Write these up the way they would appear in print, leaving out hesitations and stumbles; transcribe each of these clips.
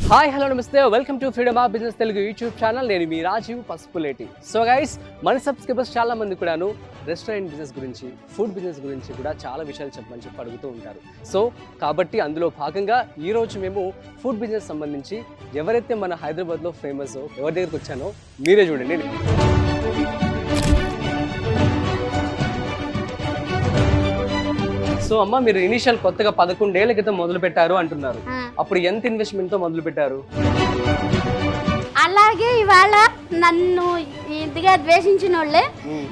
Hi hello నమస్తే welcome to freedom of business Telugu YouTube channel. నేను మీ Rajiv Pasupuleti. So guys, మన subscribers చాలా మంది కూడాను రెస్టారెంట్ బిజినెస్ గురించి, ఫుడ్ బిజినెస్ గురించి కూడా చాలా విషయాలు చెప్పమని చెప్పి అడుగుతూ ఉంటారు. సో కాబట్టి అందులో భాగంగా ఈరోజు మేము ఫుడ్ బిజినెస్ సంబంధించి ఎవరైతే మన హైదరాబాద్లో ఫేమస్ ఎవరి దగ్గరికి వచ్చానో మీరే చూడండి. సో అమ్మ, మీరు ఇనిషియల్ కొత్తగా 11 ఏళ్ల క్రితం మొదలు పెట్టారు అంటున్నారు. అప్పుడు ఎంత ఇన్వెస్ట్మెంట్ తో మొదలు పెట్టారు? అలాగే ఇవాళ నన్ను ఇదిగా ద్వేషించిన వాళ్ళే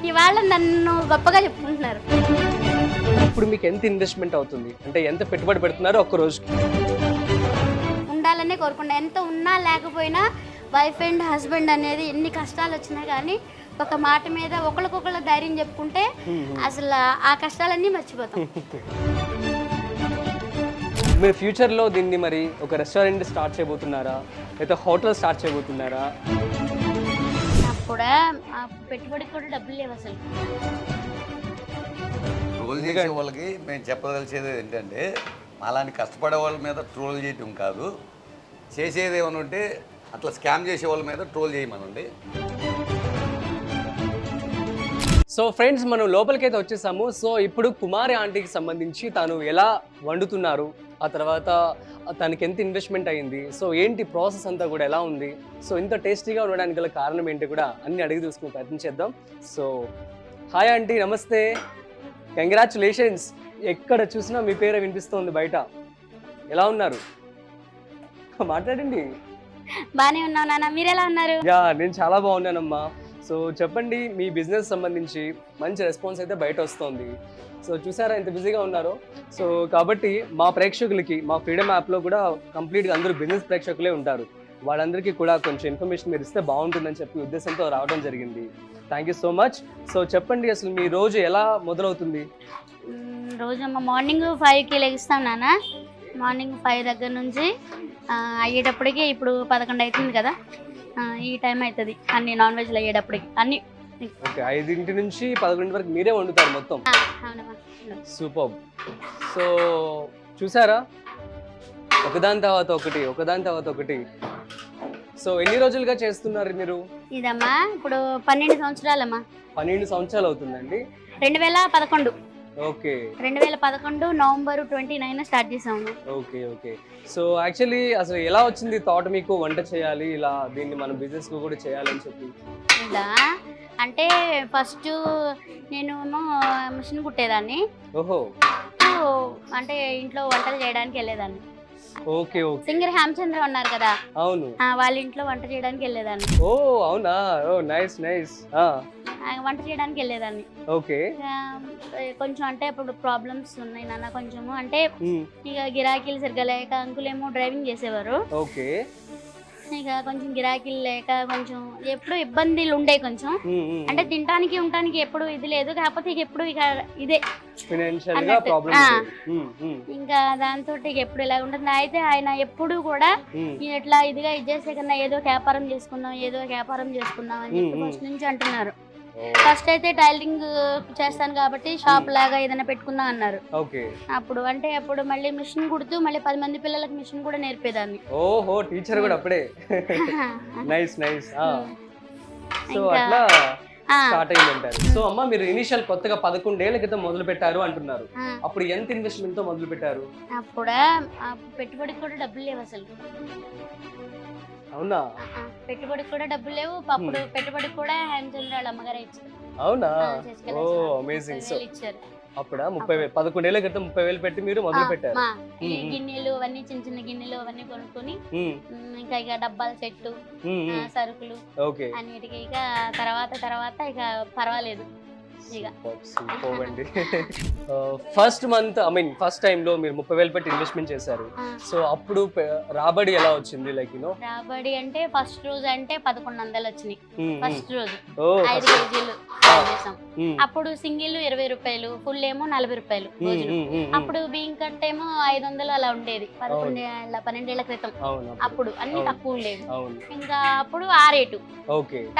ఇవాళ నన్ను గొప్పగా చెప్పుకుంటున్నారు. ఇప్పుడు మీకు ఎంత ఇన్వెస్ట్మెంట్ అవుతుంది, అంటే ఎంత పెట్టుబడి పెడుతున్నారు ఒక్క రోజుకి? ఉండాలనే కోరుకుంటా. ఎంత ఉన్నా లేకపోయినా వైఫ్ అండ్ హస్బెండ్ అనేది ఎన్ని కష్టాలు వచ్చినా కానీ ఒక మాట మీద ఒకరికొకరు ధైర్యం చెప్పుకుంటే అసలు ఆ కష్టాలన్నీ మర్చిపోతాం. మీరు ఫ్యూచర్లో దీన్ని మరి ఒక రెస్టారెంట్ స్టార్ట్ చేయబోతున్నారా, లేదా హోటల్ స్టార్ట్ చేయబోతున్నారా? అప్పుడే పెట్టుబడికి కూడా డబ్బులు లేవు అసలు. ట్రోల్ చేసే వాళ్ళకి మేము చెప్పదలిచేది ఏంటంటే, అలాంటి కష్టపడే వాళ్ళ మీద ట్రోల్ చేయటం కాదు, చేసేది ఏమైనా ఉంటే అట్లా స్కామ్ చేసే వాళ్ళ మీద ట్రోల్ చేయమనండి. సో ఫ్రెండ్స్, మనం లోపలికైతే వచ్చేసాము. సో ఇప్పుడు కుమారి ఆంటీకి సంబంధించి తను ఎలా వండుతున్నారు, ఆ తర్వాత తనకి ఎంత ఇన్వెస్ట్మెంట్ అయ్యింది, సో ఏంటి ప్రాసెస్ అంతా కూడా ఎలా ఉంది, సో ఇంత టేస్టీగా ఉండడానికి గల కారణం ఏంటి కూడా అన్ని అడిగి తెలుసుకునే ప్రయత్నం చేద్దాం. సో హాయ్ ఆంటీ, నమస్తే, కంగ్రాచులేషన్స్. ఎక్కడ చూసినా మీ పేరే వినిపిస్తోంది బయట. ఎలా ఉన్నారు? మాట్లాడండి. బానే ఉన్నావు నాన్న, మీరు ఎలా ఉన్నారు? యా, నేను చాలా బాగున్నానమ్మా. సో చెప్పండి, మీ బిజినెస్ సంబంధించి మంచి రెస్పాన్స్ అయితే బయట వస్తుంది. సో చూసారా ఎంత బిజీగా ఉన్నారో. సో కాబట్టి మా ప్రేక్షకులకి మా ఫ్రీడమ్ యాప్లో కూడా కంప్లీట్గా అందరూ బిజినెస్ ప్రేక్షకులే ఉంటారు. వాళ్ళందరికీ కూడా కొంచెం ఇన్ఫర్మేషన్ మీరు ఇస్తే బాగుంటుందని చెప్పి ఉద్దేశంతో రావడం జరిగింది. Thank you so much. So చెప్పండి, అసలు మీ రోజు ఎలా మొదలవుతుంది? రోజు మార్నింగ్ 5కి లెగిస్తాం నాన్న. మార్నింగ్ 5 దగ్గర నుంచి అయ్యేటప్పటికి ఇప్పుడు 11 అవుతుంది కదా, ఈ టైం అవుతుంది అన్ని నాన్ వెజ్లు అయ్యేటప్పటికి అన్ని. ఓకే, 5 నుంచి 11 వరకు మీరే వండుతారు మొత్తం? సూపర్. సో చూసారా, ఒకదాని తర్వాత ఒకటి, ఒకదాని తర్వాత ఒకటి. సో ఎన్ని రోజులుగా చేస్తున్నారు మీరు? ఇదమ్మా ఇప్పుడు 12 సంవత్సరాలమ్మా. 12 సంవత్సరాలు అవుతుందండి. 2011. ఓకే, 2011 నవంబర్ 29 స్టార్ట్ చేసాము. Okay okay. సో యాక్చువల్లీ అసలు ఎలా వచ్చింది థాట్ మీకు వంట చేయాలి, ఇలా దీన్ని మనం బిజినెస్ కూడా చేయాలని చెప్పి? ఇలా అంటే ఫస్ట్ నేను మిషన్ కుట్టేదాన్ని. ఓహో, అంటే ఇంట్లో వంటలు చేయడానికి వెళ్ళేదాన్ని. Okay okay. సింగర్ హేమచంద్ర ఉన్నారు కదా, అవును, వాళ్ళ ఇంట్లో వంట చేయడానికి వెళ్ళేదాన్ని. ఓ అవునా, ఓ నైస్ నైస్. వంట చేయడానికి వెళ్ళేదాన్ని. ఓకే. కొంచెం అంటే ఇప్పుడు ప్రాబ్లమ్స్ ఉన్నాయి నాన్న కొంచెము, అంటే ఇక గిరాకీలు సరిగ్గా లేక, అంకులేమో డ్రైవింగ్ చేసేవారు. ఓకే. ఇక కొంచెం గిరాకీలు లేక కొంచెం ఎప్పుడు ఇబ్బందులు ఉండే కొంచెం, అంటే తినడానికి ఉండటానికి ఎప్పుడు ఇది లేదు, కాకపోతే ఇక ఎప్పుడు ఇక ఇదే ఇంకా దాంతో ఎప్పుడు ఇలా ఉంటుంది. అయితే ఆయన ఎప్పుడు కూడా ఇట్లా ఇదిగా ఇది చేసే కన్నా ఏదో వ్యాపారం చేసుకుందాం, ఏదో వ్యాపారం చేసుకుందాం అని చెప్పి ఫస్ట్ నుంచి అంటున్నారు. ఫస్ట్ అయితే టైలరింగ్ చేస్తాను కాబట్టి షాప్ లాగా ఏదైనా పెట్టుకుందాం అన్నారు. అప్పుడు అంటే అప్పుడు మళ్ళీ మిషన్ కుడుతూ మళ్ళీ 10 మంది పిల్లలకి మిషన్ కూడా నేర్పేదాన్ని. ఓహో, టీచర్ కూడా అప్పుడే. Nice nice. సో అట్లా స్టార్ట్ అయ్యిందంటారు. సో అమ్మ, మీరు ఇనిషియల్ కొత్తగా 11 ఏళ్ల క్రితం మొదలు పెట్టారు అంటున్నారు. అప్పుడు ఎంత ఇన్వెస్ట్మెంట్ తో మొదలు పెట్టారు? అప్పుడే పెట్టుబడికి కూడా డబ్బులు లేవు అసలు. అవునా? పెట్టుబడికి కూడా డబ్బులు లేవు. అప్పుడు పెట్టుబడికి కూడా హేమచంద్ర వాళ్ళ అమ్మగారే ఇచ్చారు. అవునా? ఓ అమేజింగ్. సో ఇచ్చారు అప్పుడా 30,000, 11 ఏళ్ల క్రితం 30,000 పెట్టి మీరు మొదలు పెట్టారు. గిన్నెలు అవన్నీ చిన్న చిన్న గిన్నెలు అవన్నీ కొనుక్కొని ఇంకా ఇక డబ్బాల సెట్టు, సరుకులు అన్నిటికీ ఇక తర్వాత ఇక పర్వాలేదు. ఫస్ట్ మంత్ ఫస్ట్ టైం లో మీరు 30,000 పెట్టి ఇన్వెస్ట్మెంట్ చేశారు. సో అప్పుడు రాబడి ఎలా వచ్చింది? లైక్ రాబడి అంటే ఫస్ట్ రోజు అంటే 1100 వచ్చినాయి. ఫస్ట్ రోజు 5 కేజీలు చేసాం. అప్పుడు సింగిల్ 20 రూపాయలు, ఫుల్ ఏమో 40 రూపాయలు రోజులు. అప్పుడు బియ్యం కట్ట ఏమో 500 అలా ఉండేది 12 ఏళ్ల క్రితం. అప్పుడు అన్ని తక్కువ ఉండేవి. ఇంకా అప్పుడు ఆ రేటు.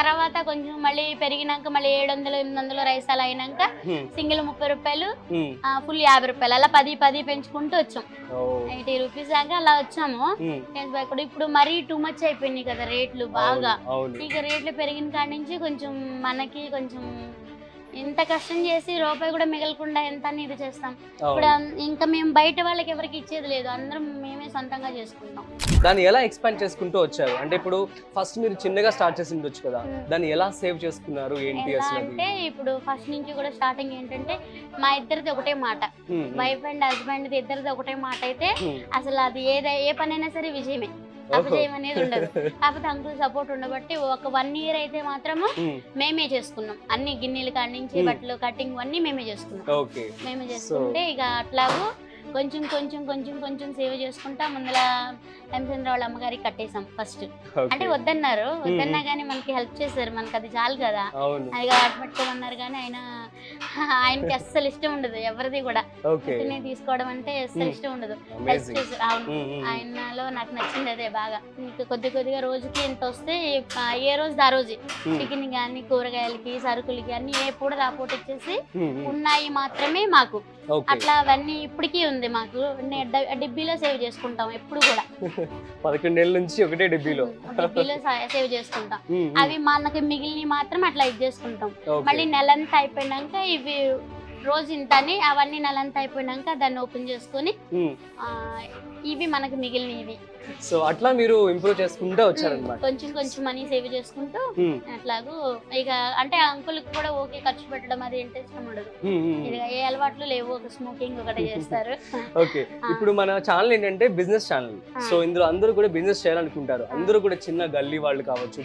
తర్వాత కొంచెం మళ్ళీ పెరిగినాక మళ్ళీ 700, 800 రైస్ బస్తాలు అయినాక హ్మ్. సింగిల్ 30 రూపాయలు, హ్మ్. ఫుల్ 50 రూపాయలు, అలా 10 పెంచుకుంటూ వచ్చాం. ఓ. 80 రూపీస్ దాకా అలా వచ్చాము. హ్మ్. ఇప్పుడు మరీ టూ మచ్ అయిపోయినాయి కదా రేట్లు బాగా. అవును. ఇక రేట్లు పెరిగిన కాడి నుంచి కొంచెం మనకి కొంచెం ఎంత కష్టం చేసి రూపాయి కూడా మిగలకుండా ఎంత అని ఇది చేస్తాం. ఇప్పుడు ఇంకా మేము బయట వాళ్ళకి ఎవరికి ఇచ్చేది లేదు, అందరం మేమే సొంతంగా చేసుకుంటాం. దాన్ని ఎలా ఎక్స్పాండ్ చేసుకుంటూ వచ్చారు? అంటే ఇప్పుడు ఫస్ట్ మీరు చిన్నగా స్టార్ట్ చేసి ఉండొచ్చు కదా, దాన్ని ఎలా సేవ్ చేసుకున్నారు ఏంటి ఎలా అసలు? అంటే ఇప్పుడు ఫస్ట్ నుంచి కూడా స్టార్టింగ్ ఏంటంటే మా ఇద్దరిది ఒకటే మాట, వైఫ్ అండ్ హస్బెండ్ ఇద్దరిది ఒకటే మాట అయితే అసలు అది ఏ పనైనా సరే విజయమే, అపజయం అనేది ఉండదు. కాకపోతే అంకుల్ సపోర్ట్ ఉండబట్టి ఒక 1 year అయితే మాత్రము మేమే చేసుకున్నాం. అన్ని గిన్నెలు కాడి నుంచి బట్టలు కటింగ్ అన్ని మేమే చేసుకున్నాం. మేమే చేసుకుంటే ఇక అట్లాగూ కొంచెం కొంచెం కొంచెం కొంచెం సేవ్ చేసుకుంటా ముందర హేమచంద్ర వాళ్ళ అమ్మగారికి కట్టేసాం ఫస్ట్. అంటే వద్దన్నారు, వద్దన్నా కానీ మనకి హెల్ప్ చేశారు, మనకి అది చాలు కదా, అది అట్టుపెట్టుకోమన్నారు. కానీ ఆయనకి అస్సలు ఇష్టం ఉండదు ఎవరిది కూడా తిని తీసుకోవడం అంటే అస్సలు ఇష్టం ఉండదు. హెల్ప్ చేశారు. అవును, ఆయనలో నాకు నచ్చింది అదే బాగా. ఇంకా కొద్దిగా రోజుకి ఎంత వస్తే ఏ రోజు ఆ రోజు చికెన్ కానీ కూరగాయలకి సరుకులకి అన్ని ఏ పూట ఆ పూట ఇచ్చేసి ఉన్నాయి మాత్రమే మాకు. అట్లా అవన్నీ ఇప్పటికీ ఉంది మాకు. డిబ్బీలో సేవ్ చేసుకుంటాం ఎప్పుడు కూడా. 11 ఏళ్ళ నుంచి ఒకటే డిబ్బీలో సేవ్ చేసుకుంటాం. అవి మనకి మిగిలిన మాత్రం అట్లా ఇది చేసుకుంటాం. మళ్ళీ నెలంతా అయిపోయినాక ఇవి రోజు ఇంత అని అవన్నీ నెలంతా అయిపోయినాక దాన్ని ఓపెన్ చేసుకుని ఇవి మనకి మిగిలినవి. సో అట్లా మీరు ఇంప్రూవ్ చేసుకుంటూ వచ్చారన్నమాట. కొంచెం కొంచెం మనీ సేవ్ చేసుకుంటూ అట్లాగూ ఇక అంటే అంకుల్ కూడా ఓకే ఖర్చు పెట్టడం అది ఏంటి ఇష్టం ఉండదు. ఇక ఏ అలవాట్లు లేవు, ఒక స్మోకింగ్ ఒకటే చేస్తారు. ఓకే, ఇప్పుడు మన ఛానల్ ఏంటంటే బిజినెస్ ఛానల్. సో ఇందులో అందరూ కూడా బిజినెస్ చేయాలనుకుంటారు. అందరూ కూడా చిన్న గల్లీ వాళ్ళు కావచ్చు,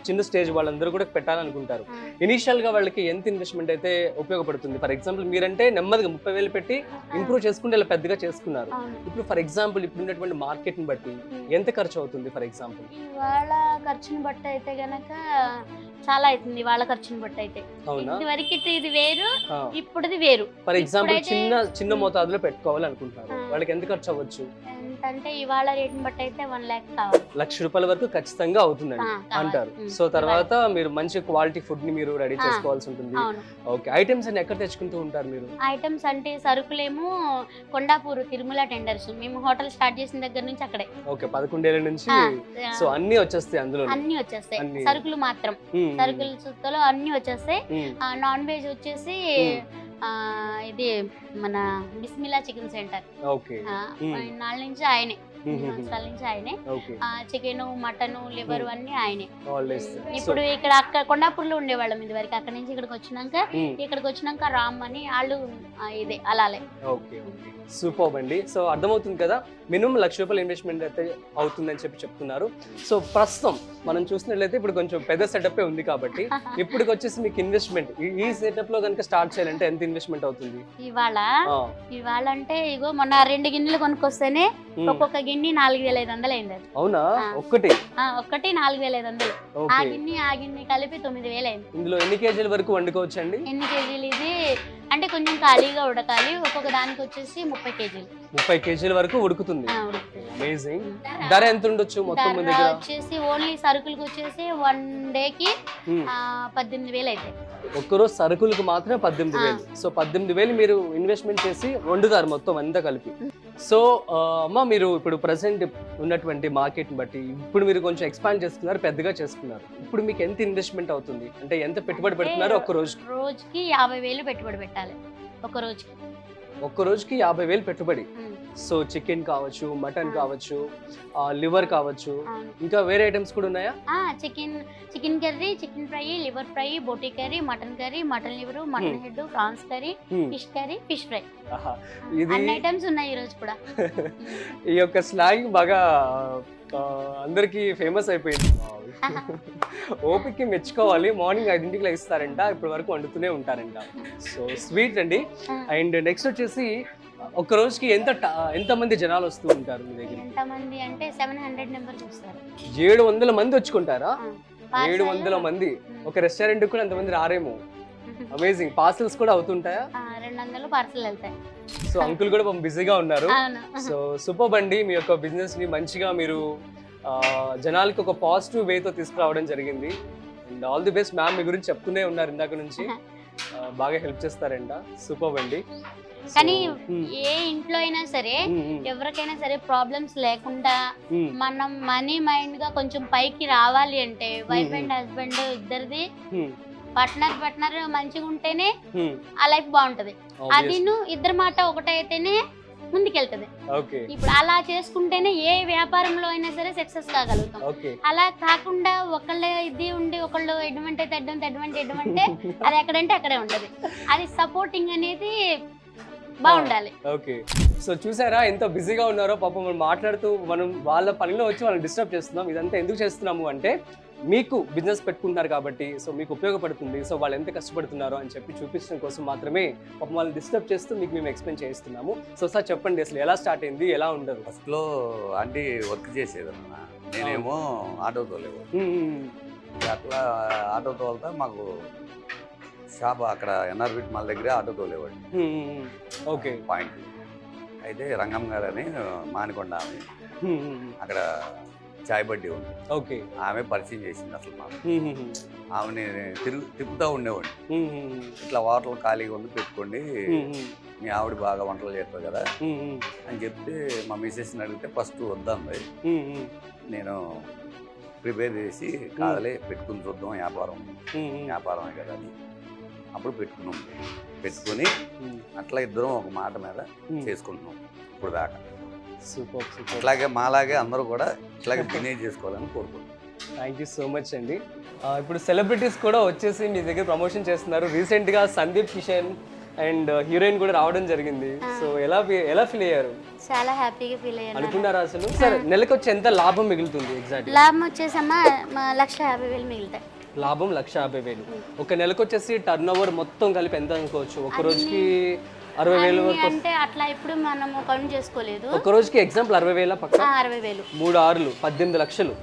చిన్న స్టేజ్ వాళ్ళందరూ కూడా పెట్టాలనుకుంటారు. ఇనిషియల్ గా వాళ్ళకి ఎంత ఇన్వెస్ట్మెంట్ అయితే ఉపయోగపడుతుంది? ఫర్ ఎగ్జాంపుల్ మీరంటే నెమ్మదిగా 30,000 పెట్టి ఇంప్రూవ్ చేసుకుంటే ఇలా పెద్దగా చేసుకున్నారు. ఇప్పుడు ఫర్ ఎగ్జాంపుల్ ఇప్పుడు ఉన్నటువంటి మార్కెట్ ని బట్టి ఎంత ఖర్చు అవుతుంది? ఫర్ ఎగ్జాంపుల్ వాళ్ళ ఖర్చుని బట్టి అయితే గనక చాలా అవుతుంది. వాళ్ళ ఖర్చుని బట్టి అయితే ఇదివరకు ఇది వేరు, ఇప్పుడుది వేరు. ఫర్ ఎగ్జాంపుల్ చిన్న మోతాదులో పెట్టుకోవాలనుకుంటున్నారు, వాళ్ళకి ఎంత ఖర్చు అవ్వచ్చు? అంటే ఇవాళ రేట్ని బట్టి అయితే 1 lakh కావాలి. 1,00,000 రూపాయల వరకు ఖచ్చితంగా అవుతుందండి అంటారు. సో తర్వాత మీరు మంచి క్వాలిటీ ఫుడ్ ని మీరు రెడీ చేసుకోవాల్సి ఉంటుంది. ఓకే, ఐటమ్స్ అన్ని ఎక్కడ తెచ్చుకుంటూ ఉంటారు మీరు? ఐటమ్స్ అంటే సరుకులేమో కొండాపూర్ తిరుమల టెండర్స్. మేము హోటల్ స్టార్ట్ చేసిన దగ్గర నుంచి అక్కడే. ఓకే, 11 ఏళ్ల నుంచి. సో అన్ని వచ్చేస్తాయి అందులో? అన్ని వచ్చేస్తాయి, సరుకులు మాత్రం. సరుకులు అన్ని వచ్చేస్తాయి. నాన్ వెజ్ వచ్చేసి ఇది మన బిస్మిల్లా చికెన్ సెంటర్. ఓకే, నాలుగు నుంచి ఆయనే, నుంచి ఆయనే. చికెన్, మటన్, లివర్ అన్ని ఆయనే. ఇప్పుడు ఇక్కడ అక్కడ కొండాపూర్లో ఉండేవాళ్ళం ఇది వరకు. అక్కడ నుంచి ఇక్కడికి వచ్చినాక రామ్ అని వాళ్ళు ఇదే అలాలే. సూపర్ అండి. సో అర్థమవుతుంది కదా, మినిమం 1,00,000 రూపాయలు ఇన్వెస్ట్మెంట్ అయితే అవుతుందని చెప్తున్నారు. సో ప్రస్తుతం మనం చూసినట్లయితే ఇప్పుడు కొంచెం పెద్ద సెటప్ ఉంది కాబట్టి ఇప్పుడు వచ్చేసి మీకు ఇన్వెస్ట్మెంట్ ఈ సెటప్ లో కనుక స్టార్ట్ చేయాలంటే ఎంత ఇన్వెస్ట్మెంట్ అవుతుంది? ఇవాళ అంటే ఇగో మొన్న 2 గిన్నెలు కొనుక్కొస్తేనే ఒక్కొక్క గిన్నె 4,500 అయింది. అవునా? ఒక్కటి 4,500. ఆ గిన్నె కలిపి 9,000 అయింది. ఇందులో ఎన్ని కేజీల వరకు వండుకోవచ్చు అండి? ఎన్ని కేజీలు ఇది అంటే కొంచెం ఖాళీగా ఉడకాలి. ఒక్కొక్క దానికి వచ్చేసి 30 కేజీలు. 30 కేజీల వరకు ఉడుకుతుంది. అమేజింగ్. ధర ఎంత ఉండొచ్చు మొత్తం మీ దగ్గర? వచ్చేసి ఓన్లీ సరుకులకు వచ్చేసి 1 డేకి 18,000 అయితే. ఒక్కరోజు సరుకులకు మాత్రమే 18,000. సో 18,000 మీరు ఇన్వెస్ట్మెంట్ చేసి వండుతారు మొత్తం అంతా కలిపి. సో అమ్మ, మీరు ఇప్పుడు ప్రెసెంట్ ఉన్నటువంటి మార్కెట్ బట్టి ఇప్పుడు మీరు కొంచెం ఎక్స్పాండ్ చేసుకున్నారు, పెద్దగా చేసుకున్నారు. ఇప్పుడు మీకు ఎంత ఇన్వెస్ట్మెంట్ అవుతుంది? అంటే ఎంత పెట్టుబడి పెడుతున్నారు? రోజుకి 50,000 పెట్టుబడి పెట్టాలి. ఒక్క రోజుకి 50,000 పెట్టుబడి. సో చికెన్ కావచ్చు, మటన్ కావచ్చు, లివర్ కావచ్చు, ఇంకా వేరే ఐటమ్స్ కూడా ఉన్నాయా? Chicken curry, chicken fry, liver fry, బోటీ curry, mutton curry, mutton liver, mutton head, prawns curry, fish curry, fish fry, అన్ని ఐటమ్స్ ఉన్నాయి ఈ రోజు కూడా. ఈ యొక్క స్లాంగ్ బాగా అందరికి ఫేమస్ అయిపోయింది. ఓపిక మెచ్చుకోవాలి. మార్నింగ్ 5 లేస్తారంట, ఇప్పటి వరకు వండుతూనే ఉంటారంట. సో స్వీట్ అండి. అండ్ నెక్స్ట్ వచ్చేసి ఒక రోజుకి ఎంత మంది జనాలు వస్తూ ఉంటారు మీ దగ్గర? ఎంతమంది అంటే 700 మెంబర్స్ వస్తారు. 700 మంది వచ్చుకుంటారా? 700 మంది. ఒక రెస్టారెంట్ కూడా అంతమంది రారేమో. అమేజింగ్. పార్సల్స్ కూడా అవుతుంటాయా? 200 పార్సల్ వెళ్తాయి. సో అంకుల్ కూడా బిజీగా ఉన్నారు. సో సూపర్ అండి, మీ యొక్క బిజినెస్ ని మంచిగా మీరు జనాలకి ఒక పాజిటివ్ వేతో తీసుకురావడం జరిగింది. And all the best ma'am. మీ గురించి చెప్తూనే ఉన్నారు ఇందాక నుంచి. బాగా హెల్ప్ చేస్తారంట. సూపర్ అండి. కానీ ఏ ఇంట్లో అయినా సరే ఎవరికైనా సరే ప్రాబ్లమ్స్ లేకుండా మనం మనీ మైండ్ గా కొంచెం పైకి రావాలి అంటే వైఫ్ అండ్ హస్బెండ్ ఇద్దరిది పార్ట్నర్ మంచిగా ఉంటేనే ఆ లైఫ్ బాగుంటది. అది ఇద్దరి మాట ఒకటైతేనే ముందుకెళ్తది. ఇప్పుడు అలా చేసుకుంటేనే ఏ వ్యాపారంలో అయినా సరే సక్సెస్ కాగలుగుతాం. అలా కాకుండా ఒకళ్ళ ఇది ఉండి ఒకళ్ళు ఎడ్మంటే ఎడ్మంటే అది ఎక్కడంటే అక్కడే ఉంటది. అది సపోర్టింగ్ అనేది బాగుండాలి. ఓకే, సో చూసారా ఎంత బిజీగా ఉన్నారో పాపం. మనం మాట్లాడుతూ మనం వాళ్ళ పనిలో వచ్చి వాళ్ళని డిస్టర్బ్ చేస్తున్నాం. ఇదంతా ఎందుకు చేస్తున్నాము అంటే మీకు బిజినెస్ పెట్టుకుంటున్నారు కాబట్టి, సో మీకు ఉపయోగపడుతుంది, సో వాళ్ళు ఎంత కష్టపడుతున్నారో అని చెప్పి చూపించడం కోసం మాత్రమే పాపం వాళ్ళని డిస్టర్బ్ చేస్తూ మీకు మేము ఎక్స్ప్లెయిన్ చేస్తున్నాము. సో సార్ చెప్పండి, అసలు ఎలా స్టార్ట్ అయింది, ఎలా ఉండదు? ఫస్ట్లో ఆంటీ వర్క్ చేసేదన్నా, నేనేమో ఆటో తోలేవాడు. అట్లా ఆటో తోలుతా మాకు షాప్ అక్కడ ఎన్ఆర్బిట్ మాల్ దగ్గరే ఆటో తోలేవాడు. Okay, point. అయితే రంగం గారు అని మానికొండ ఆమె, అక్కడ చాయ్ బడ్డీ ఉంది. ఓకే, ఆమె పరిచయం చేసింది అసలు మాకు. ఆమెని తిప్పుతూ ఉండేవాడు. ఇట్లా వాటర్లు ఖాళీగా ఉంది పెట్టుకోండి, మీ ఆవిడ బాగా వంటలు చేస్తారు కదా అని చెప్తే మా మిసెస్ని అడిగితే ఫస్ట్ వద్దంది. నేను ప్రిపేర్ చేసి కాదలే పెట్టుకుని చూద్దాం, వ్యాపారమే కదా అని అప్పుడు పెట్టుకుని అట్లా ఇద్దరం ఒక మాట మీద చేసుకుంటున్నాం ఇప్పుడు దాకా. సూపర్. ఇట్లాగే మాలాగే అందరూ కూడా ఇట్లాగే బిజినెస్ చేసుకోవాలని కోరుకుంటున్నాం. థ్యాంక్ యూ సో మచ్ అండి. ఇప్పుడు సెలబ్రిటీస్ కూడా వచ్చేసి మీ దగ్గర ప్రమోషన్ చేస్తున్నారు. రీసెంట్గా సందీప్ కిషన్ అండ్ హీరోయిన్ కూడా రావడం జరిగింది. సో ఎలా ఫీల్ అయ్యారు? చాలా హ్యాపీగా ఫీల్ అయ్యాను. అనుకున్నారా అసలు? సరే, నెలకు వచ్చి ఎంత లాభం మిగులుతుంది? ఎగ్జాక్ట్ లాభం వచ్చేసమ్మా 1,50,000 మిగులుతాయి. లాభం 1,50,000. ఒక నెలకు వచ్చేసి టర్న్ ఓవర్ మొత్తం కలిపి ఎంత అనుకోవచ్చు? ఒక రోజుకి 60,000 వరకు అంటే అట్లా ఇప్పుడు మనము కౌంట్ చేసుకోలేదు. ఒక రోజుకి ఎగ్జాంపుల్ 60,000 పక్క 60,000 3 6లు 18 లక్షలు.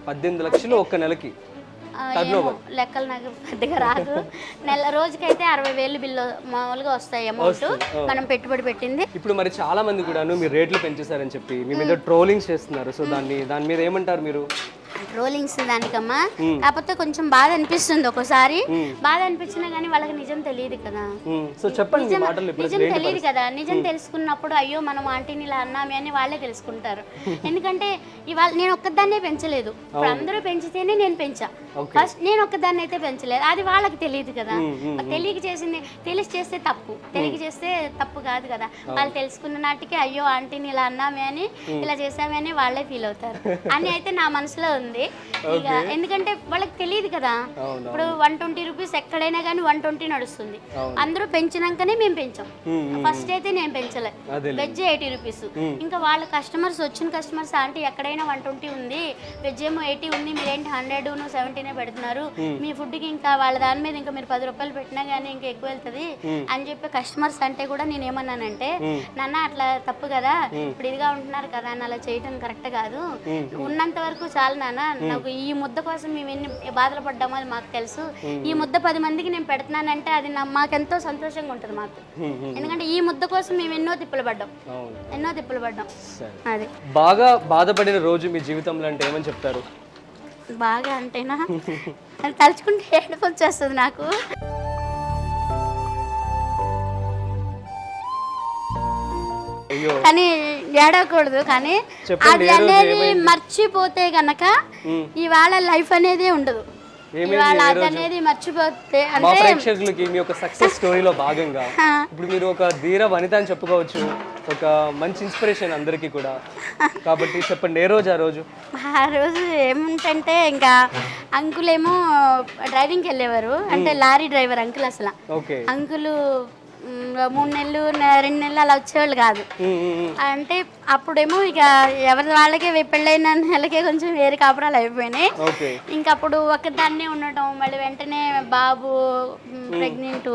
18 లక్షలు ఒక్క నెలకి టర్న్ ఓవర్. లెక్కలు నాకు పెద్దగా రాదు. రోజుకైతే 60,000 బిల్లు మామూలుగా వస్తాయి అమౌంట్ మనం పెట్టుబడి పెట్టింది. ఇప్పుడు మరి చాలా మంది కూడా మీరు రేట్లు పెంచేశారని చెప్పి మీ మీద ట్రోలింగ్స్ చేస్తున్నారు. సో దాని మీద ఏమంటారు మీరు? ట్రోలింగ్స్ దానికమ్మా, కాకపోతే కొంచెం బాధ అనిపిస్తుంది ఒక్కోసారి. బాధ అనిపించినా కానీ వాళ్ళకి నిజం తెలియదు కదా. సో చెప్పండి, నిజం తెలియదు కదా. నిజం తెలుసుకున్నప్పుడు అయ్యో మనం ఆంటీని ఇలా అన్నామే అని వాళ్ళే తెలుసుకుంటారు. ఎందుకంటే ఇవాళ నేను ఒక్కదాన్నే పెంచలేదు, ఇప్పుడు అందరూ పెంచితేనే నేను పెంచా. ఫస్ట్ నేను ఒక్కదాన్ని అయితే పెంచలేదు, అది వాళ్ళకి తెలియదు కదా. తెలిసి చేస్తే తప్పు, తెలియక చేస్తే తప్పు కాదు కదా. వాళ్ళు తెలుసుకున్న నాటికి అయ్యో ఆంటీని ఇలా అన్నామే అని ఇలా చేసామే అని వాళ్ళే ఫీల్ అవుతారు అని అయితే నా మనసులో ఉంది. ఇక ఎందుకంటే వాళ్ళకి తెలియదు కదా. ఇప్పుడు 120 రూపీస్ ఎక్కడైనా కానీ 120 నడుస్తుంది. అందరూ పెంచినాకనే మేము పెంచాం. ఫస్ట్ అయితే నేను పెంచలే. Veg 80 rupees. ఇంకా వాళ్ళ వచ్చిన కస్టమర్స్ ఆంటీ ఎక్కడైనా 120 ఉంది, వెజ్ ఏమో 80 ఉంది, మీరేంటి 100 70 పెడుతున్నారు, మీ ఫుడ్ కి ఇంకా వాళ్ళ దాని మీద ఇంకా మీరు 10 రూపాయలు పెట్టినా గానీ ఇంకా ఎక్కువ వెళ్తుంది అని చెప్పి కస్టమర్స్ అంటే కూడా నేను ఏమన్నానంటే, నాన్న అట్లా తప్పు కదా, ఇప్పుడు ఇదిగా ఉంటున్నారు కదా అని అలా చేయడం కరెక్ట్ కాదు, ఉన్నంత వరకు చాలు నాన్న, నాకు ఈ ముద్ద కోసం మేము ఎన్ని బాధలు పడ్డామో అది మాకు తెలుసు. ఈ ముద్ద 10 మందికి నేను పెడుతున్నానంటే అది మాకెంతో సంతోషంగా ఉంటుంది మాకు. ఎందుకంటే ఈ ముద్ద కోసం మేము ఎన్నో తిప్పలు పడ్డాం. అది బాగా బాధపడిన రోజు మీ జీవితంలో అంటే ఏమని చెప్తారు? బాగా అంటేనా అది తలుచుకుంటే ఏడుపు వచ్చేస్తుంది నాకు. కానీ ఏడవకూడదు, కానీ అది అనేది మర్చిపోతే గనక ఇవాళ లైఫ్ అనేది ఉండదు. అనేది మర్చిపోతే మా ప్రేక్షకులకి మీ యొక్క సక్సెస్ స్టోరీలో భాగంగా ఇప్పుడు మీరు ఒక ధీర వనిత అని చెప్పుకోవచ్చు, ఒక మంచి ఇన్స్పిరేషన్ అందరికీ కూడా. కాబట్టి చెప్పండి, ఏ రోజు ఆ రోజు ఏముంటంటే ఇంకా అంకుల్ ఏమో డ్రైవింగ్కి వెళ్ళేవారు, అంటే లారీ డ్రైవర్ అంకుల్. అసలు అంకులు 3 నెలలు 2 నెలలు అలా వచ్చేవాళ్ళు కాదు. అంటే అప్పుడేమో ఇక ఎవరి వాళ్ళకే పెళ్ళైన నెలకే కొంచెం వేరే కాపురాలు అయిపోయినాయి. ఇంకా అప్పుడు ఒకదాన్నే ఉండటం, మళ్ళీ వెంటనే బాబు ప్రెగ్నెంట్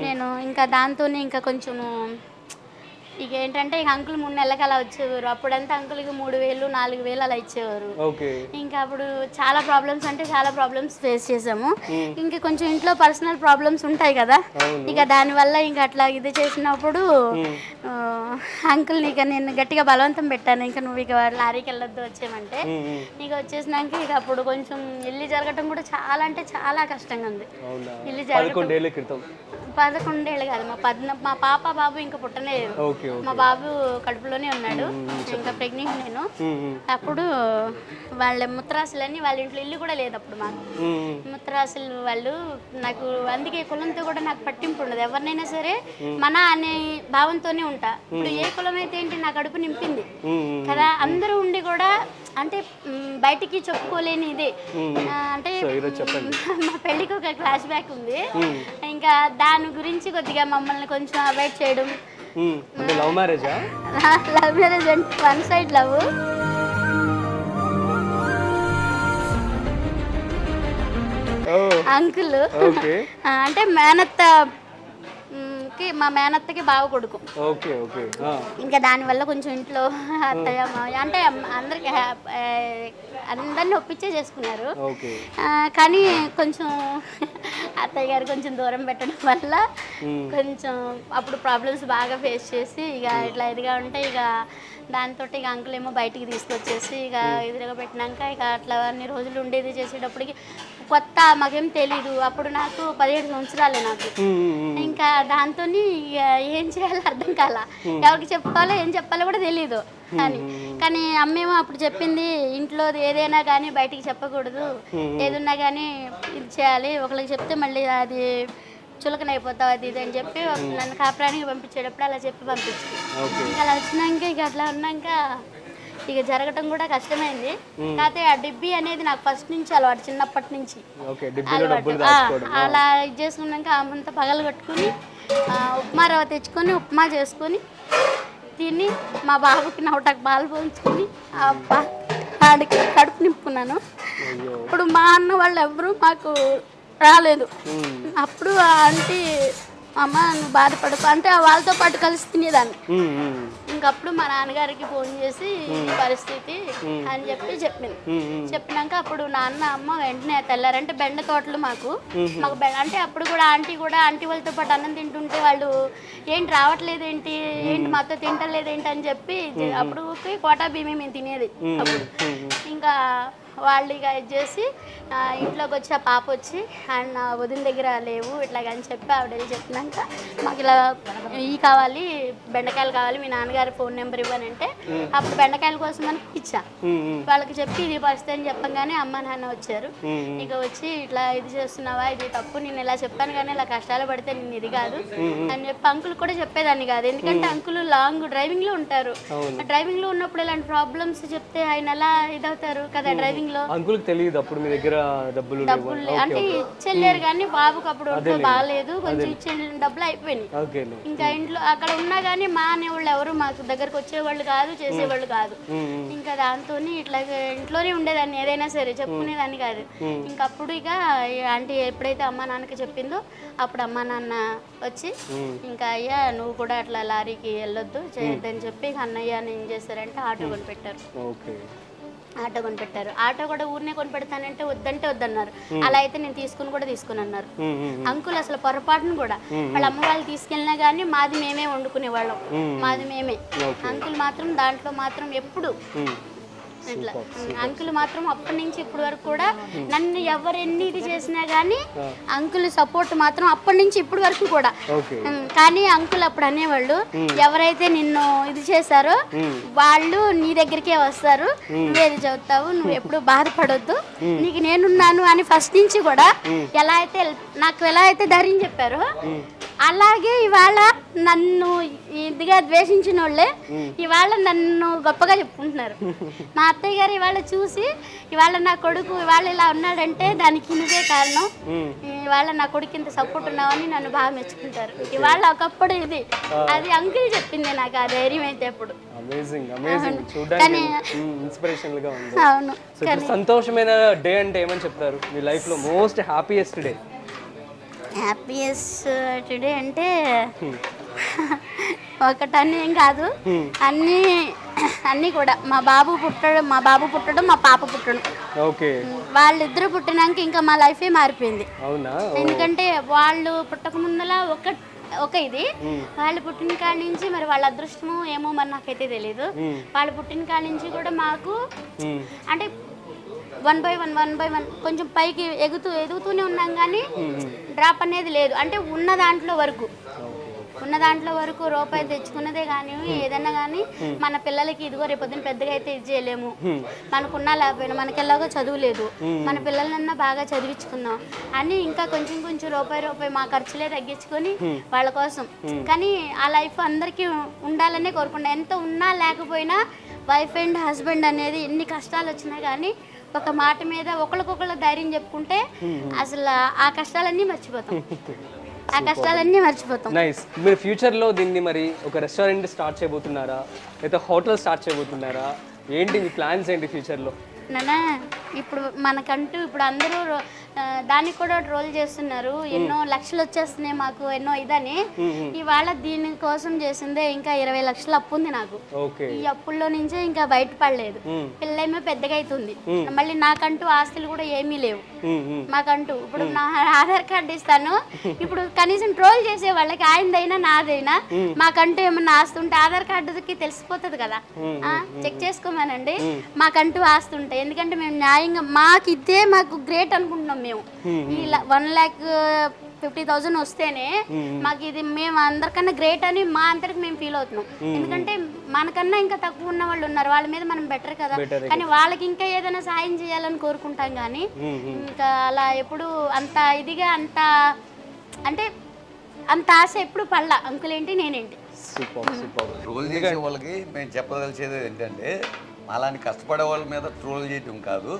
నేను, ఇంకా దాంతో ఇంకా కొంచెము ఇక ఏంటంటే ఇక అంకుల్ 3 నెలలకు అలా వచ్చేవారు. అప్పుడంతా అంకుల్కి 3,000 4,000 అలా ఇచ్చేవారు. ఓకే. ఇంకా అప్పుడు చాలా ప్రాబ్లమ్స్ ఫేస్ చేసాము. ఇంకా కొంచెం ఇంట్లో పర్సనల్ ప్రాబ్లమ్స్ ఉంటాయి కదా, ఇక దానివల్ల ఇంకా అట్లా ఇది చేసినప్పుడు అంకుల్ని ఇక నేను గట్టిగా బలవంతం పెట్టాను, ఇంకా నువ్వు ఇక లారీకి వెళ్ళొద్దు వచ్చేయమంటే. ఇక వచ్చేసినాక ఇక అప్పుడు కొంచెం ఇల్లు జరగటం కూడా చాలా అంటే చాలా కష్టంగా ఉంది. ఇల్లు జరగటం 11 ఏళ్ళు కాదు, మా పాప బాబు ఇంకా పుట్టలేదు. మా బాబు కడుపులోనే ఉన్నాడు, ఇంకా ప్రెగ్నెంట్ నేను. అప్పుడు వాళ్ళ ముత్తరాసులని వాళ్ళ ఇంట్లో ఇల్లు కూడా లేదు అప్పుడు మాకు. ముత్తరాసులు వాళ్ళు నాకు అందుకే కులంతో కూడా నాకు పట్టింపు ఉండదు. ఎవరినైనా సరే మన అనే భావంతోనే ఉంటా. ఇప్పుడు ఏ కులం అయితే ఏంటి, నా కడుపు నింపింది కదా, అందరూ ఉండి కూడా అంటే బయటికి చెప్పుకోలేని ఇది. అంటే మా పెళ్ళికి ఒక ఫ్లాష్ బ్యాక్ ఉంది, ఇంకా దాని గురించి కొద్దిగా మమ్మల్ని కొంచెం అవాయిడ్ చేయడం. లవ్ మ్యారేజ్ అంటే 1 సైడ్ లవ్. అంకుల్ అంటే మా మేనత్తకి బావ కొడుకు. ఇంకా దానివల్ల కొంచెం ఇంట్లో అత్తయ్య అంటే అందరిని ఒప్పించే చేసుకున్నారు. కానీ కొంచెం అత్తయ్య గారు కొంచెం దూరం పెట్టడం వల్ల కొంచెం అప్పుడు ప్రాబ్లమ్స్ బాగా ఫేస్ చేసి ఇక ఇట్లా ఇదిగా ఉంటే ఇక దాంతో ఇక అంకుల్ ఏమో బయటికి తీసుకొచ్చేసి ఇక ఎదురుగా పెట్టినాక ఇక అట్లా అన్ని రోజులు ఉండేది చేసేటప్పటికి కొత్త మాకేం తెలీదు. అప్పుడు నాకు 17 సంవత్సరాలే నాకు. ఇంకా దాంతో ఏం చేయాలో అర్థం కాల, ఎవరికి చెప్పుకోవాలో ఏం చెప్పాలో కూడా తెలీదు. కానీ అమ్మేమో అప్పుడు చెప్పింది, ఇంట్లో ఏదైనా కానీ బయటికి చెప్పకూడదు, ఏదున్నా కానీ ఇది చేయాలి, ఒకరికి చెప్తే మళ్ళీ అది చులకనైపోతావు అది ఇది అని చెప్పి నన్ను కాపురానికి పంపించేటప్పుడు అలా చెప్పి పంపించింది. ఇంకా అలా వచ్చినాక ఇక అట్లా ఉన్నాక ఇక జరగటం కూడా కష్టమైంది. కాకపోతే ఆ డిబ్బి అనేది నాకు ఫస్ట్ నుంచి అలవాటు, చిన్నప్పటి నుంచి అలవాటు. అలా ఇది చేసుకున్నాక అమ్మంతా పగలు కట్టుకుని ఉప్మా రవ్వ తెచ్చుకొని ఉప్మా చేసుకొని తిని మా బాబుకి నవటకు పాలు పోయించుకొని ఆడికి కడుపు నింపుకున్నాను. ఇప్పుడు మా అన్న వాళ్ళు ఎవరు మాకు రాలేదు. అప్పుడు ఆంటీ అమ్మ నువ్వు బాధపడకు అంటే వాళ్ళతో పాటు కలిసి తినేదాన్ని. ఇంకప్పుడు మా నాన్నగారికి ఫోన్ చేసి పరిస్థితి అని చెప్పింది. చెప్పినాక అప్పుడు నాన్న అమ్మ వెంటనే తెల్లారంటే బెండ తోటలు మాకు అంటే అప్పుడు కూడా ఆంటీ వాళ్ళతో పాటు అన్నం తింటుంటే వాళ్ళు ఏంటి రావట్లేదు ఏంటి మాతో తింటలేదేంటి అని చెప్పి అప్పుడు కోటా బియ్యమే మేము తినేది. అప్పుడు ఇంకా వాళ్ళు ఇక ఇది చేసి ఇంట్లోకి వచ్చి ఆ పాప వచ్చి అండ్ నా వదిన దగ్గర లేవు ఇట్లాగని చెప్పి ఆవిడ వెళ్ళి చెప్పినాక మాకు ఇలా కావాలి బెండకాయలు కావాలి మీ నాన్నగారి ఫోన్ నెంబర్ ఇవ్వనంటే అప్పుడు బెండకాయల కోసం అని ఇచ్చా. వాళ్ళకి చెప్పి ఇది పరిస్థితి అని చెప్పగానే అమ్మ నాన్న వచ్చారు. ఇక వచ్చి ఇట్లా ఇది చేస్తున్నావా ఇది తప్పు, నేను ఇలా చెప్పాను కానీ ఇలా కష్టాలు పడితే నేను ఇది కాదు అని చెప్పి అంకుల్ కూడా చెప్పేదాన్ని కాదు. ఎందుకంటే అంకుల్ లాంగ్ డ్రైవింగ్ లో ఉంటారు. డ్రైవింగ్ లో ఉన్నప్పుడు ఇలాంటి ప్రాబ్లమ్స్ చెప్తే ఆయన ఎలా ఇదవుతారు కదా. డ్రైవింగ్ లో అంకుల్కి తెలియదు అప్పుడు మీ దగ్గర డబ్బులు అంటే ఇచ్చెళ్ళారు కానీ బాబుకి అప్పుడు బాగాలేదు, కొంచెం ఇచ్చే డబ్బులు అయిపోయినాయి. ఇంకా ఇంట్లో అక్కడ ఉన్నా కానీ మా అనేవాళ్ళు ఎవరు మాకు దగ్గరకు వచ్చేవాళ్ళు కాదు, చేసేవాళ్ళు కాదు. ఇంకా దాంతో ఇట్లా ఇంట్లోనే ఉండేదాన్ని, ఏదైనా సరే చెప్పుకునేదాన్ని కాదు. ఇంకప్పుడు ఇక అంటే ఎప్పుడైతే అమ్మా నాన్నకి చెప్పిందో అప్పుడు అమ్మా నాన్న వచ్చి ఇంకా అయ్యా నువ్వు కూడా అట్లా లారీకి వెళ్ళొద్దు చేయొద్దని చెప్పి అన్నయ్య ఏం చేశారంటే ఆటో కొనిపెట్టారు. ఆటో కూడా ఊరినే కొని పెడతానంటే వద్దంటే వద్దన్నారు. అలా అయితే నేను తీసుకుని అన్నారు. అంకుల్ అసలు పొరపాటును కూడా వాళ్ళ అమ్మ వాళ్ళు తీసుకెళ్ళినా కానీ మాది మేమే వండుకునేవాళ్ళం, మాది మేమే. అంకుల్ మాత్రం దాంట్లో మాత్రం ఎప్పుడు ఇట్లా అంకుల్ మాత్రం అప్పటి నుంచి ఇప్పటి వరకు కూడా నన్ను ఎవరు ఎన్ని ఇది చేసినా కానీ అంకుల్ సపోర్ట్ మాత్రం అప్పటి నుంచి ఇప్పటి వరకు కూడా. కానీ అంకుల్ అప్పుడు అనేవాళ్ళు ఎవరైతే నిన్ను ఇది చేశారో వాళ్ళు నీ దగ్గరికే వస్తారు, నువ్వేది చదువుతావు, నువ్వు ఎప్పుడు బాధపడొద్దు, నీకు నేనున్నాను అని ఫస్ట్ నుంచి కూడా నాకు ఎలా అయితే ధైర్యం చెప్పారో అలాగే ఇవాళ నన్ను ఇదిగా ద్వేషించిన వాళ్ళే ఇవాళ నన్ను గొప్పగా చెప్పుకుంటున్నారు. మా అత్తయ్య గారు ఇవాళ చూసి ఇవాళ నా కొడుకు ఇవాళ ఇలా ఉన్నాడంటే దానికి నువ్వే కారణం, ఇవాళ నా కొడుకు ఇంత సపోర్ట్ ఉన్నావని నన్ను బాగా మెచ్చుకుంటారు. ఇవాళ ఒకప్పుడు ఇది అది అంకుల్ చెప్పింది నాకు ఆ ధైర్యం అయితే అప్పుడు. అవును. సంతోషమైన డే అంటే ఏమని చెప్తారు మీ లైఫ్ లో most happiest day? Happiest day అంటే ఒకటని ఏం కాదు, అన్నీ అన్నీ కూడా మా బాబు పుట్టడం మా పాప పుట్టడం. ఓకే. వాళ్ళిద్దరు పుట్టినాక ఇంకా మా లైఫే మారిపోయింది. అవునా? ఎందుకంటే వాళ్ళు పుట్టక ముందల ఒక ఇది, వాళ్ళు పుట్టిన కాడి నుంచి మరి వాళ్ళ అదృష్టము ఏమో మరి నాకైతే తెలీదు. వాళ్ళు పుట్టిన కాడి నుంచి కూడా మాకు అంటే 1 by 1 కొంచెం పైకి ఎదుగుతూనే ఉన్నాం, కానీ డ్రాప్ అనేది లేదు. అంటే ఉన్న దాంట్లో వరకు రూపాయి తెచ్చుకున్నదే కానీ ఏదైనా కానీ మన పిల్లలకి ఇదిగో రేపొద్దున పెద్దగా అయితే ఇది చేయలేము, మనకున్నా లేకపోయినా మనకెలాగో చదువు లేదు, మన పిల్లలన్నా బాగా చదివించుకుందాం అని ఇంకా కొంచెం రూపాయి మా ఖర్చులే తగ్గించుకొని వాళ్ళ కోసం. కానీ ఆ లైఫ్ అందరికీ ఉండాలనే కోరుకుంటా. ఎంత ఉన్నా లేకపోయినా వైఫ్ అండ్ హస్బెండ్ అనేది ఎన్ని కష్టాలు వచ్చినా కానీ ఒక మాట మీద ఒకరికొకరు ధైర్యం చెప్పుకుంటే అసలు ఆ కష్టాలన్నీ మర్చిపోతాం. నైస్. మీరు ఫ్యూచర్లో దీన్ని మరి ఒక రెస్టారెంట్ స్టార్ట్ చేయబోతున్నారా, లేదా హోటల్ స్టార్ట్ చేయబోతున్నారా? ఏంటి మీ ప్లాన్స్ ఏంటి ఫ్యూచర్లో? నానా ఇప్పుడు మనకంటూ ఇప్పుడు అందరూ దానికి కూడా ట్రోల్ చేస్తున్నారు, ఎన్నో లక్షలు వచ్చేస్తున్నాయి మాకు ఎన్నో ఇదని. ఇవాళ దీని కోసం చేసిందే ఇంకా 20 లక్షల అప్పు ఉంది నాకు. ఈ అప్పుల్లో నుంచే ఇంకా బయటపడలేదు. పిల్లేమో పెద్దగా అవుతుంది, మళ్ళీ నాకంటూ ఆస్తులు కూడా ఏమీ లేవు మాకంటూ. ఇప్పుడు నా ఆధార్ కార్డు ఇస్తాను, ఇప్పుడు కనీసం ట్రోల్ చేసే వాళ్ళకి ఆయనదైనా నాదైనా మాకంటూ ఏమన్నా ఆస్తి ఉంటే ఆధార్ కార్డుకి తెలిసిపోతుంది కదా, చెక్ చేసుకోమనండి మాకంటూ ఆస్తి ఉంటాయి. ఎందుకంటే మేము న్యాయంగా మాకు గ్రేట్ అనుకుంటున్నాం. మేము ఈ 1,50,000 వస్తేనే మాకు ఇది మేము అందరికన్నా గ్రేట్ అని మా అందరికి మేము ఫీల్ అవుతున్నాం. ఎందుకంటే మనకన్నా ఇంకా తక్కువ ఉన్న వాళ్ళు ఉన్నారు, వాళ్ళ మీద మనం బెటర్ కదా, కానీ వాళ్ళకి ఇంకా ఏదైనా సాయం చేయాలని కోరుకుంటాం. కానీ ఇంకా అలా ఎప్పుడు అంత ఇదిగా అంటే అంత ఆశ ఎప్పుడు పడలా. అంకుల్ ఏంటి నేనేంటి. ట్రోల్ చేసే వాళ్ళకి మేము చెప్పదలిచేది ఏంటంటే, అలాని కష్టపడే వాళ్ళ మీద ట్రోల్ చేయటం కాదు,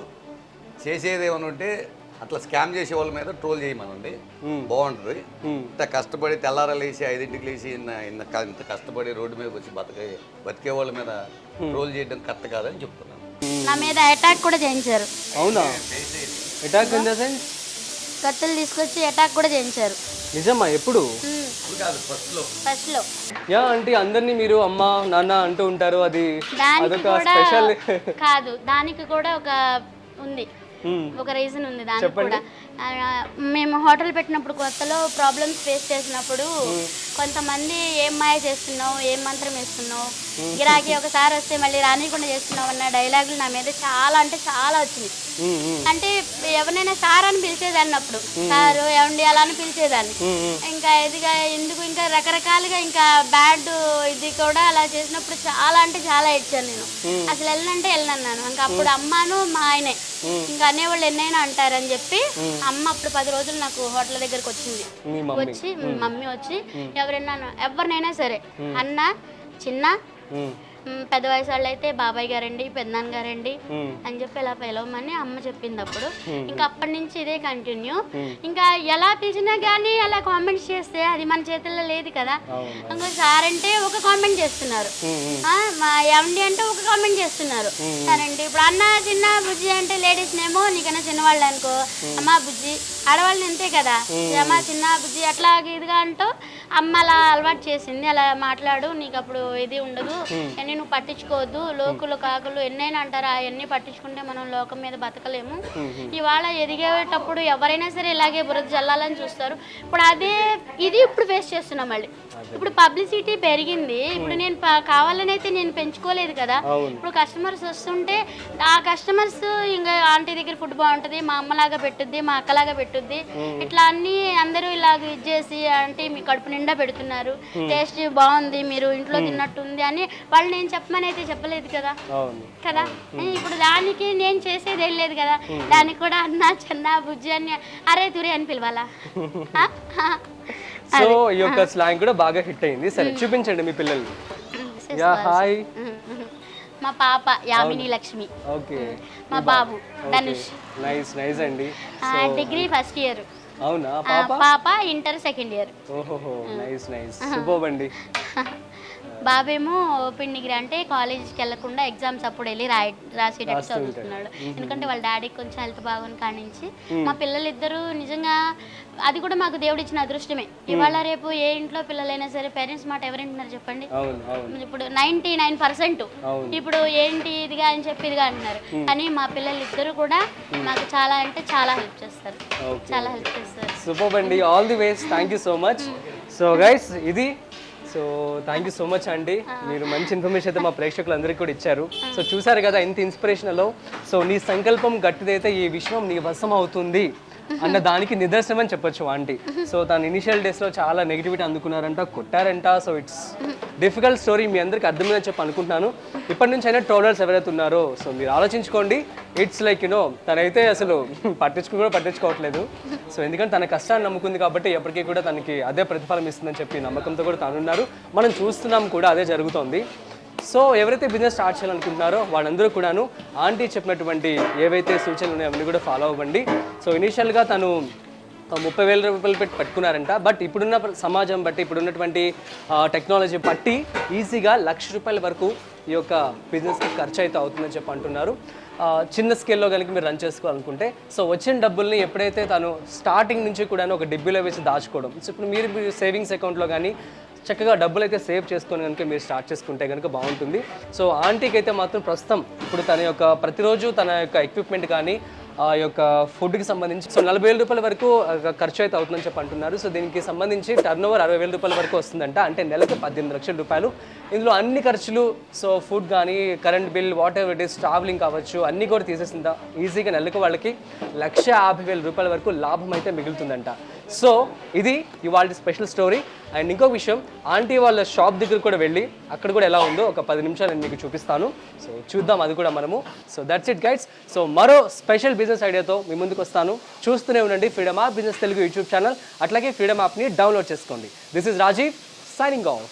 చేసేది ఏమైనా ఉంటే అట్లా స్కామ్ చేసే వాళ్ళ మీద ట్రోల్ చేయమనండి, బాగుంటుంది. ఇంత కష్టపడి తెల్లారలేసి 5ంటికి లేచి ఇంత కష్టపడి రోడ్డు మీద వచ్చి బతికే వాళ్ళ మీద ట్రోల్ చేయడం కరెక్ట్ కాదని చెప్తున్నాను. నా మీద అటాక్ కూడా చేయించారు. అవునా? అటాక్ ఇన్ ద సెన్స్ కత్తులు తీసుకొచ్చి అటాక్ కూడా చేయించారు. నిజమా? ఎప్పుడు? ఫస్ట్ లో యా అంటే అందరినీ మీరు అమ్మ నాన్న అంటూ ఉంటారు, అది అదొక స్పెషల్ కాదు. దానికి కూడా ఒక ఉంది, ఒక రీజన్ ఉంది దానికి కూడా. మేము హోటల్ పెట్టినప్పుడు కొత్తలో ప్రాబ్లమ్స్ ఫేస్ చేసినప్పుడు కొంతమంది ఏం మాయ చేస్తున్నావు, ఏం మంత్రం వేస్తున్నావు, గిరాకీ ఒకసారి వస్తే మళ్ళీ రానికుండా చేస్తున్నావు అన్న డైలాగులు నా మీద చాలా అంటే చాలా వచ్చినాయి. అంటే ఎవరినైనా సార్ అని పిలిచేదాన్ని, అప్పుడు సారు ఏమండి అలా అని పిలిచేదాన్ని. ఇంకా ఇదిగా ఎందుకు ఇంకా రకరకాలుగా ఇంకా బ్యాడ్ ఇది కూడా అలా చేసినప్పుడు చాలా అంటే చాలా ఇచ్చాను నేను. అసలు వెళ్ళనంటే వెళ్ళనన్నాను. ఇంకా అప్పుడు అమ్మాను మా ఆయనే ఇంకా అనేవాళ్ళు ఎన్నైనా అంటారని చెప్పి అమ్మ అప్పుడు 10 రోజులు నాకు హోటల్ దగ్గరకు వచ్చింది. వచ్చి మమ్మీ వచ్చి ఎవరినైనా సరే అన్న చిన్న పెద్ద వయసు వాళ్ళు అయితే బాబాయ్ గారండి, పెద్దనాన్న గారండి అని చెప్పి ఇలా పిలవమని అమ్మ చెప్పింది. అప్పుడు ఇంకా అప్పటి నుంచి ఇదే కంటిన్యూ. ఇంకా ఎలా పిలిచినా కానీ అలా కామెంట్స్ చేస్తే అది మన చేతుల్లో లేదు కదా. ఇంకో సార్ అంటే ఒక కామెంట్ చేస్తున్నారు, మా ఏమండి అంటే ఒక కామెంట్ చేస్తున్నారు. సరేండి ఇప్పుడు అన్న చిన్న బుజ్జి అంటే లేడీస్ నేమో నీకన్నా చిన్నవాళ్ళు అనుకో అమ్మ బుజ్జి, ఆడవాళ్ళని అంతే కదా అమ్మ చిన్న బుజ్జి అట్లా ఇదిగా అంటూ అమ్మ అలా అలవాటు చేసింది. అలా మాట్లాడు, నీకు అప్పుడు ఇది ఉండదు, అన్నీ నువ్వు పట్టించుకోవద్దు, లోకులు కాకులు ఎన్నైనా అంటారు, అవన్నీ పట్టించుకుంటే మనం లోకం మీద బతకలేము. ఇవాళ ఎదిగేటప్పుడు ఎవరైనా సరే ఇలాగే బురద జల్లాలని చూస్తారు. ఇప్పుడు అదే ఇది ఇప్పుడు ఫేస్ చేస్తున్నాం. మళ్ళీ ఇప్పుడు పబ్లిసిటీ పెరిగింది. ఇప్పుడు నేను కావాలని అయితే నేను పెంచుకోలేదు కదా. ఇప్పుడు కస్టమర్స్ వస్తుంటే ఆ కస్టమర్స్ ఇంకా ఆంటీ దగ్గర ఫుడ్ బాగుంటుంది, మా అమ్మలాగా పెట్టుద్ది, మా అక్కలాగా పెట్టుద్ది, ఇట్లా అన్ని అందరూ ఇలాగ ఇచ్చేసి ఆంటీ మీ కడుపు నిండా పెడుతున్నారు, టేస్ట్ బాగుంది, మీరు ఇంట్లో తిన్నట్టుంది అని వాళ్ళు నేను చెప్పమని అయితే చెప్పలేదు కదా. ఇప్పుడు దానికి నేను చేసేది ఏం లేదు కదా. దానికి కూడా అన్న చిన్న బుజ్జి అని అరే తురే అని పిలవాలా? సో ఈ యొక్క స్లాంగ్ కూడా బాగా హిట్ అయింది. సరే చూపించండి మీ పిల్లల్ని. Yeah hi. మా పాప యామిని లక్ష్మి. ఓకే. మా బాబు ధనుష్. నైస్ అండి. Degree first year. అవునా? పాప ఇంటర్ సెకండ్ ఇయర్. ఓహో నైస్ సూపర్ అండి. బాబేమో ఓపెన్ డిగ్రీ అంటే కాలేజ్కి వెళ్ళకుండా ఎగ్జామ్స్ అప్పుడు వెళ్ళి రాసేటట్టు చదువుతున్నాడు. ఎందుకంటే వాళ్ళ డాడీకి కొంచెం హెల్త్ బాగుంది కానించి మా పిల్లలిద్దరూ నిజంగా అది కూడా మాకు దేవుడు ఇచ్చిన అదృష్టమే. ఇవాళ రేపు ఏ ఇంట్లో పిల్లలైనా సరే పేరెంట్స్ మాట ఎవరు వింటున్నారు చెప్పండి? ఇప్పుడు 99% ఇప్పుడు ఏంటి ఇదిగా అని చెప్పి ఇదిగా అంటున్నారు. కానీ మా పిల్లలిద్దరూ కూడా మాకు చాలా అంటే చాలా హెల్ప్ చేస్తారు, చాలా హెల్ప్ చేస్తారు. సూపర్ అండి, all the ways, thank you so much. So guys ఇది, so thank you so much అండి, మీరు మంచి ఇన్ఫర్మేషన్ అయితే మా ప్రేక్షకులందరికీ కూడా ఇచ్చారు. సో చూసారు కదా ఎంత ఇన్స్పిరేషనలో. సో నీ సంకల్పం గట్టిదైతే ఈ విశ్వం నీ వశం అవుతుంది అన్న దానికి నిదర్శనం అని చెప్పొచ్చు ఆంటీ. సో తను ఇనిషియల్ డేస్లో చాలా నెగిటివిటీ అందుకున్నారంట, కొట్టారంట. సో ఇట్స్ డిఫికల్ట్ స్టోరీ, మీ అందరికి అర్థమైందని చెప్పి అనుకుంటున్నాను. ఇప్పటి నుంచి అయినా ట్రోలర్స్ ఎవరైతే ఉన్నారో సో మీరు ఆలోచించుకోండి. ఇట్స్ లైక్ తనైతే అసలు పట్టించుకోవట్లేదు. సో ఎందుకంటే తన కష్టాన్ని నమ్ముకుంది కాబట్టి ఎప్పటికీ కూడా తనకి అదే ప్రతిఫలం ఇస్తుందని చెప్పి నమ్మకంతో కూడా తనున్నారు. మనం చూస్తున్నాం కూడా అదే జరుగుతోంది. సో ఎవరైతే బిజినెస్ స్టార్ట్ చేయాలనుకుంటున్నారో వాళ్ళందరూ కూడాను ఆంటీ చెప్పినటువంటి ఏవైతే సూచనలు ఉన్నాయో అవన్నీ కూడా ఫాలో అవ్వండి. సో ఇనీషియల్గా తను 30,000 రూపాయలు పెట్టి పట్టుకున్నారంట. బట్ ఇప్పుడున్న సమాజం బట్టి, ఇప్పుడున్నటువంటి టెక్నాలజీ బట్టి ఈజీగా ₹1,00,000 వరకు ఈ యొక్క బిజినెస్కి ఖర్చు అయితే అవుతుందని చెప్పి అంటున్నారు. చిన్న స్కేల్లో కనుక మీరు రన్ చేసుకోవాలనుకుంటే. సో వచ్చిన డబ్బుల్ని ఎప్పుడైతే తను స్టార్టింగ్ నుంచి కూడా ఒక డిబ్బీలో వేసి దాచుకోవడం. సో ఇప్పుడు మీరు సేవింగ్స్ అకౌంట్లో కానీ చక్కగా డబ్బులు అయితే సేవ్ చేసుకొని కనుక మీరు స్టార్ట్ చేసుకుంటే కనుక బాగుంటుంది. సో ఆంటీకి అయితే మాత్రం ప్రస్తుతం ఇప్పుడు తన యొక్క ప్రతిరోజు తన యొక్క ఎక్విప్మెంట్ కానీ ఆ యొక్క ఫుడ్కి సంబంధించి సో ₹40,000 వరకు ఖర్చు అయితే అవుతుందని చెప్పి అంటున్నారు. సో దీనికి సంబంధించి టర్న్ ఓవర్ ₹60,000 వరకు వస్తుందంట, అంటే నెలకు ₹18 లక్షలు. ఇందులో అన్ని ఖర్చులు, సో ఫుడ్ కానీ current bill, what ever it is, travelling కావచ్చు, అన్నీ కూడా తీసేసిందా ఈజీగా నెలకు వాళ్ళకి ₹1,50,000 వరకు లాభం అయితే మిగులుతుందంట. సో ఇది ఇవాళ స్పెషల్ స్టోరీ. అండ్ ఇంకొక విషయం, ఆంటీ వాళ్ళ షాప్ దగ్గర కూడా వెళ్ళి అక్కడ కూడా ఎలా ఉందో ఒక 10 నిమిషాలు నేను మీకు చూపిస్తాను. సో చూద్దాం అది కూడా మనము. So that's it guys. So మరో స్పెషల్ బిజినెస్ ఐడియాతో మీ ముందుకు వస్తాను. చూస్తూనే ఉండండి freedom app business Telugu YouTube channel. అట్లాగే ఫ్రీడమ్ యాప్ని డౌన్లోడ్ చేసుకోండి. This is Rajiv signing of.